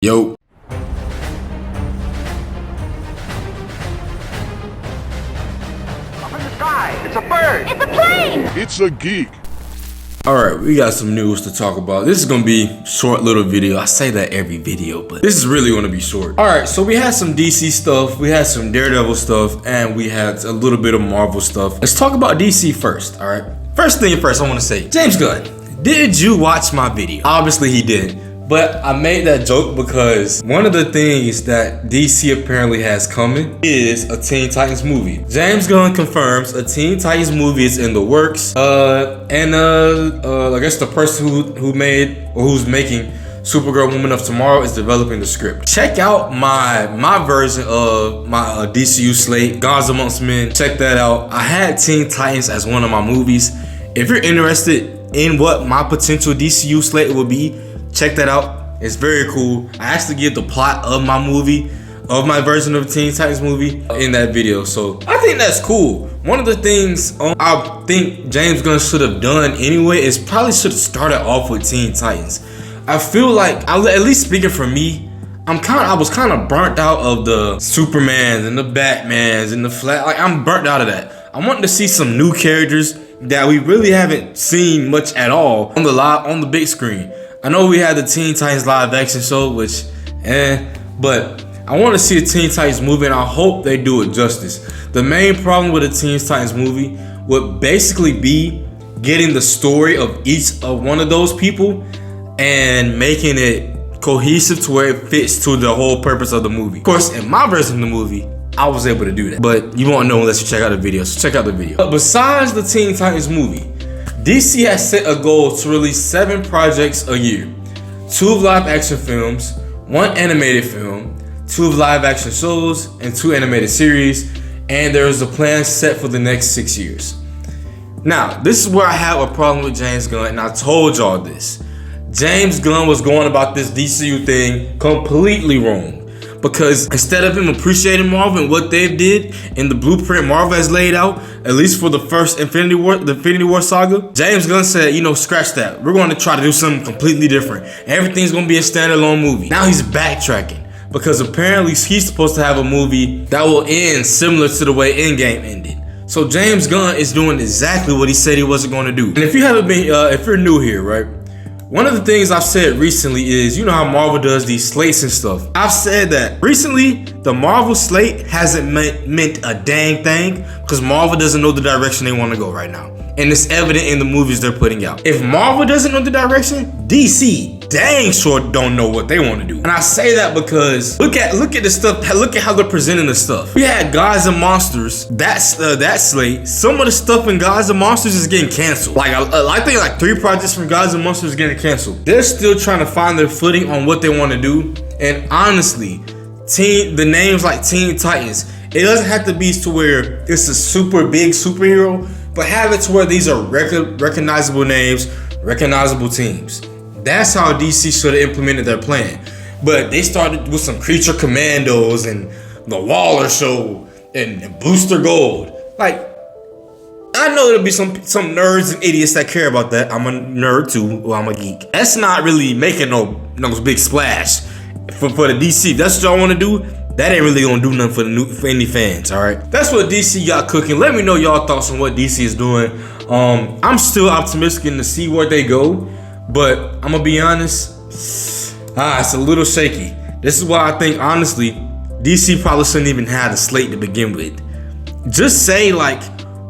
Yo. Up in the sky! It's a bird! It's a plane! It's a geek. Alright, we got some news to talk about. This is gonna be short little video. I say that every video, but this is really gonna be short. Alright, so we had some DC stuff, we had some Daredevil stuff, and we had a little bit of Marvel stuff. Let's talk about DC first, alright? First thing first, I wanna say, James Gunn, did you watch my video? Obviously he didn't. But I made that joke because one of the things that DC apparently has coming is a Teen Titans movie. James Gunn confirms a Teen Titans movie is in the works. I guess the person who made or who's making Supergirl Woman of Tomorrow is developing the script. Check out my version of my DCU slate, Gods Amongst Men. Check that out. I had Teen Titans as one of my movies. If you're interested in what my potential DCU slate would be, check that out. It's very cool. I actually give the plot of my movie, of my version of the Teen Titans movie in that video. So I think that's cool. One of the things I think James Gunn should have done anyway is probably should have started off with Teen Titans. I feel like, at least speaking for me, I was kind of burnt out of the Supermans and the Batmans and the Flash. Like, I'm burnt out of that. I want to see some new characters that we really haven't seen much at all on the big screen. I know we had the Teen Titans live action show, which, but I want to see a Teen Titans movie, and I hope they do it justice. The main problem with a Teen Titans movie would basically be getting the story of each of one of those people and making it cohesive to where it fits to the whole purpose of the movie. Of course, in my version of the movie, I was able to do that, but you won't know unless you check out the video, so check out the video. But besides the Teen Titans movie, DC has set a goal to release 7 projects a year. 2 live action films, 1 animated film, 2 live action shows, and 2 animated series, and there is a plan set for the next 6 years. Now, this is where I have a problem with James Gunn, and I told y'all this. James Gunn was going about this DCU thing completely wrong. Because instead of him appreciating Marvel and what they did in the blueprint Marvel has laid out, at least for the first Infinity War saga, James Gunn said, scratch that. We're going to try to do something completely different. Everything's going to be a standalone movie. Now he's backtracking because apparently he's supposed to have a movie that will end similar to the way Endgame ended. So James Gunn is doing exactly what he said he wasn't going to do. And if you haven't been, if you're new here, right? One of the things I've said recently is, you know how Marvel does these slates and stuff. I've said that recently, the Marvel slate hasn't meant a dang thing because Marvel doesn't know the direction they want to go right now. And it's evident in the movies they're putting out. If Marvel doesn't know the direction, DC dang sure don't know what they want to do. And I say that because look at the stuff, look at how they're presenting the stuff. We had Gods and Monsters, that slate. Some of the stuff in Gods and Monsters is getting canceled. Like I think like 3 projects from Gods and Monsters is getting canceled. They're still trying to find their footing on what they want to do. And honestly, the names like Teen Titans, it doesn't have to be to where it's a super big superhero, but have it to where these are recognizable names, recognizable teams. That's how DC should have implemented their plan. But they started with some Creature Commandos and the Waller Show and Booster Gold. Like, I know there'll be some nerds and idiots that care about that. I'm a nerd too, or I'm a geek. That's not really making no big splash for the DC. If that's what y'all want to do, that ain't really gonna do nothing for any fans, all right? That's what DC got cooking. Let me know y'all thoughts on what DC is doing. I'm still optimistic to see where they go, but I'm gonna be honest, it's a little shaky. This is why I think, honestly, DC probably shouldn't even have the slate to begin with. Just say, like,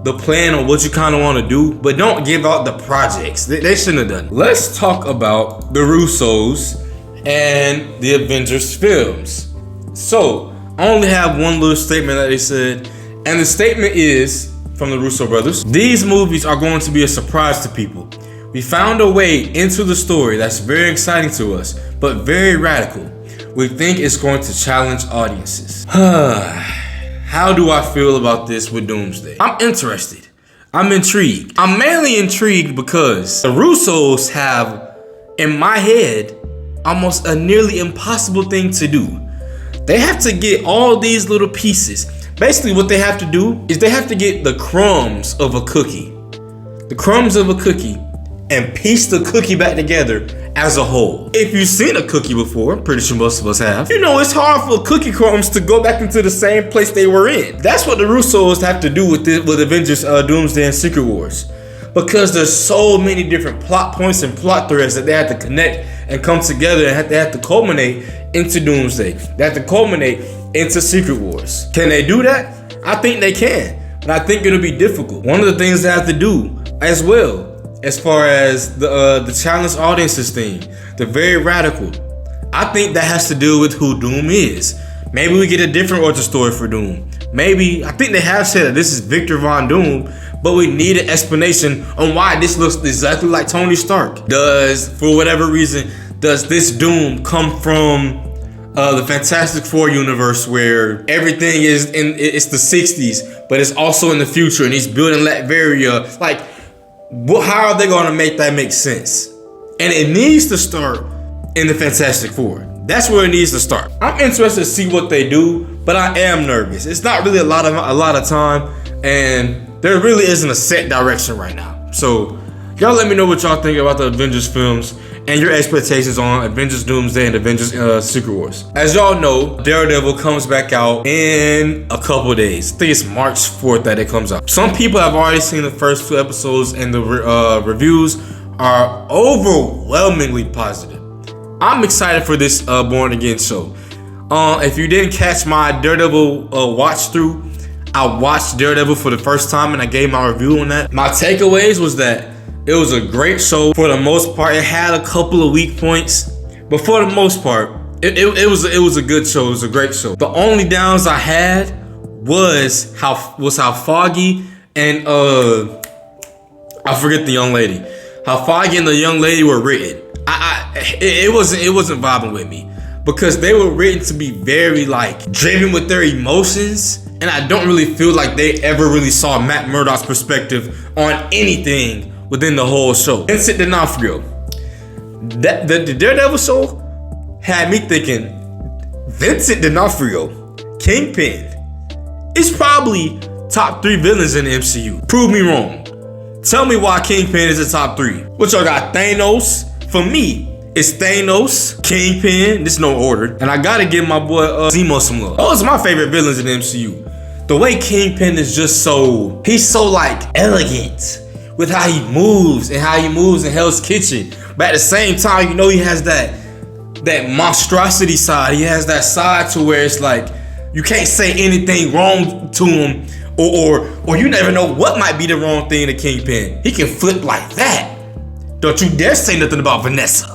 the plan on what you kind of want to do, but don't give out the projects. They shouldn't have done it. Let's talk about the Russos and the Avengers films. So, I only have one little statement that they said, and the statement is from the Russo brothers. These movies are going to be a surprise to people. We found a way into the story that's very exciting to us, but very radical. We think it's going to challenge audiences. How do I feel about this with Doomsday? I'm interested. I'm intrigued. I'm mainly intrigued because the Russos have, in my head, almost a nearly impossible thing to do. They have to get all these little pieces. Basically, what they have to do is they have to get the crumbs of a cookie. The crumbs of a cookie and piece the cookie back together as a whole. If you've seen a cookie before, I'm pretty sure most of us have, you know it's hard for cookie crumbs to go back into the same place they were in. That's what the Russos have to do with Avengers Doomsday and Secret Wars. Because there's so many different plot points and plot threads that they have to connect and come together, and they have to culminate into Doomsday. They have to culminate into Secret Wars. Can they do that? I think they can, but I think it'll be difficult. One of the things they have to do as well, as far as the challenge audiences thing, the very radical, I think that has to do with who Doom is. Maybe we get a different origin story for Doom. Maybe, I think they have said that this is Victor Von Doom, but we need an explanation on why this looks exactly like Tony Stark. For whatever reason, does this Doom come from the Fantastic Four universe where everything it's the 60s, but it's also in the future, and he's building Latveria? Like, how are they gonna make that make sense? And it needs to start in the Fantastic Four. That's where it needs to start. I'm interested to see what they do, but I am nervous. It's not really a lot of time, and there really isn't a set direction right now. So y'all let me know what y'all think about the Avengers films and your expectations on Avengers Doomsday and Avengers Secret Wars. As y'all know, Daredevil comes back out in a couple days. I think it's March 4th that it comes out. Some people have already seen the first 2 episodes, and the reviews are overwhelmingly positive. I'm excited for this Born Again show. If you didn't catch my Daredevil watch through, I watched Daredevil for the first time and I gave my review on that. My takeaways was that it was a great show for the most part. It had a couple of weak points, but for the most part, it was a good show. It was a great show. The only downs I had was how Foggy and I forget the young lady. How Foggy and the young lady were written. It wasn't vibing with me, because they were written to be very like driven with their emotions, and I don't really feel like they ever really saw Matt Murdock's perspective on anything within the whole show. Vincent D'Onofrio, the Daredevil show had me thinking Vincent D'Onofrio, Kingpin, is probably top 3 villains in the MCU. Prove me wrong. Tell me why Kingpin is the top 3. What y'all got? Thanos? For me, it's Thanos, Kingpin, this no order, and I gotta give my boy Zemo some love. Those are my favorite villains in the MCU. The way Kingpin is just he's so like elegant with how he moves in Hell's Kitchen, but at the same time, you know, he has that monstrosity side. He has that side to where it's like you can't say anything wrong to him, or you never know what might be the wrong thing to Kingpin. He can flip like that. Don't you dare say nothing about Vanessa.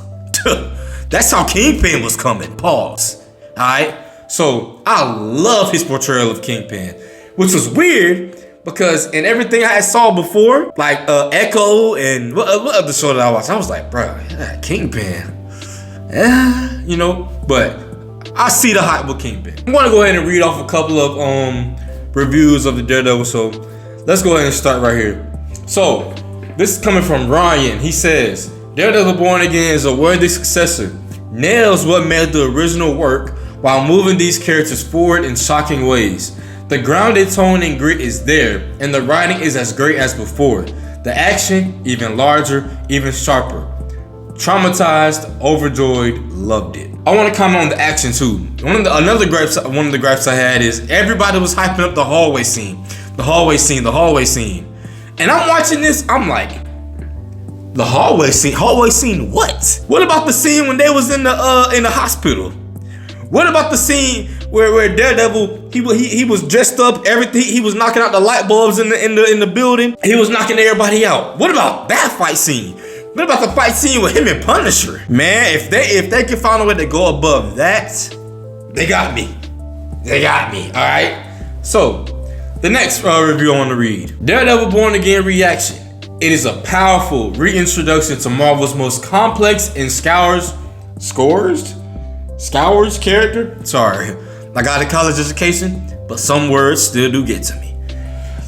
That's how Kingpin was coming. Pause. Alright? So I love his portrayal of Kingpin, which was weird because in everything I saw before, like Echo and what other show that I watched, I was like, bro, Kingpin. You know, but I see the hype with Kingpin. I'm gonna go ahead and read off a couple of reviews of the Daredevil, so let's go ahead and start right here. So this is coming from Ryan. He says, Daredevil Born Again is a worthy successor. Nails what made the original work while moving these characters forward in shocking ways. The grounded tone and grit is there, and the writing is as great as before. The action, even larger, even sharper. Traumatized, overjoyed, loved it. I want to comment on the action too. One of the gripes I had is everybody was hyping up the hallway scene. And I'm watching this, I'm like, the hallway scene? Hallway scene what? What about the scene when they was in the hospital? What about the scene where Daredevil, he was dressed up, everything, he was knocking out the light bulbs in the building, he was knocking everybody out. What about that fight scene? What about the fight scene with him and Punisher? Man, if they can find a way to go above that, they got me. Alright? So the next review I want to read. Daredevil Born Again reaction. It is a powerful reintroduction to Marvel's most complex and scours character. Sorry, I got a college education, but some words still do get to me.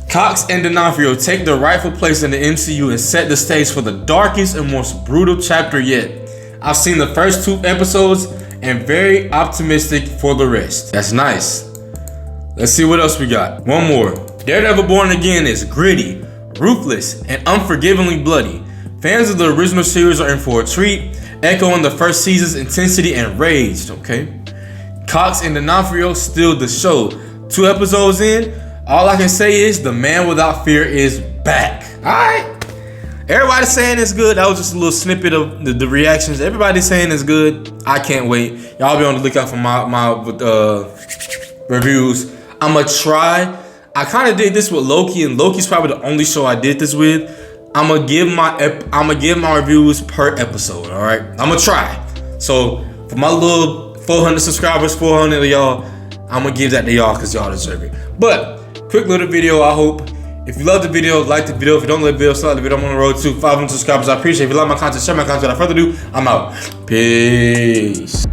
Cox and D'Onofrio take their rightful place in the MCU and set the stage for the darkest and most brutal chapter yet. I've seen the first 2 episodes and very optimistic for the rest. That's nice. Let's see what else we got. One more. Daredevil Born Again is gritty, ruthless, and unforgivingly bloody. Fans of the original series are in for a treat, echoing the first season's intensity and rage, okay? Cox and D'Onofrio steal the show. 2 episodes in, all I can say is the Man Without Fear is back. Alright. Everybody's saying it's good. That was just a little snippet of the reactions. Everybody's saying it's good. I can't wait. Y'all be on the lookout for my reviews. I'ma try. I kind of did this with Loki, and Loki's probably the only show I did this with. I'ma give my reviews per episode. All right, I'ma try. So for my little 400 subscribers, 400 of y'all, I'ma give that to y'all because y'all deserve it. But quick little video. I hope. If you love the video, like the video. If you don't like the video, slide the video. I'm on the road to 500 subscribers. I appreciate it. If you like my content, share my content. Without further ado, I'm out. Peace.